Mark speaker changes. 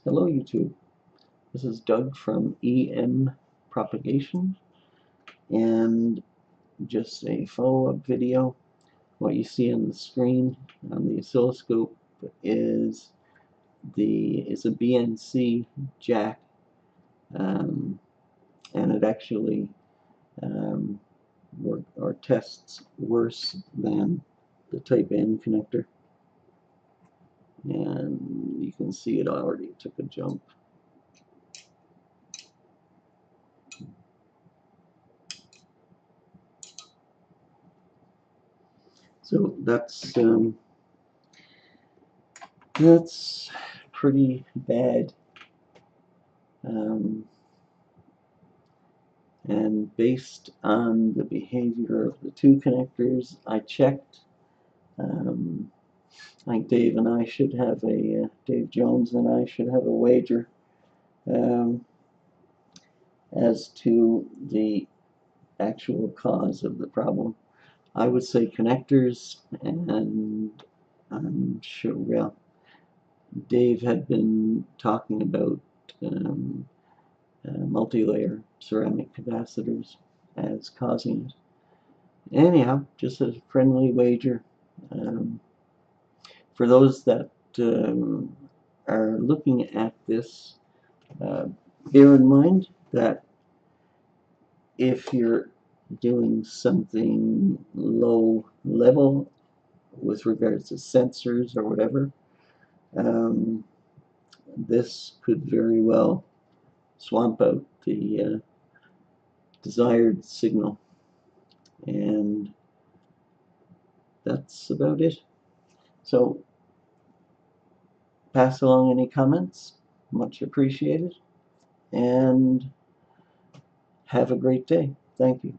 Speaker 1: Hello YouTube, this is Doug from EM Propagation, and just a follow-up video. What you see on the screen on the oscilloscope is a BNC jack, and it actually tests worse than the Type N connector, and you can see it already took a jump. So that's pretty bad. And based on the behavior of the two connectors, I checked. I think Dave Jones and I should have a wager as to the actual cause of the problem. I would say connectors, and I'm sure, well, Dave had been talking about multi-layer ceramic capacitors as causing it. Anyhow, just a friendly wager. For those that are looking at this, bear in mind that if you're doing something low level with regards to sensors or whatever, this could very well swamp out the desired signal. And that's about it. So pass along any comments, much appreciated, and have a great day. Thank you.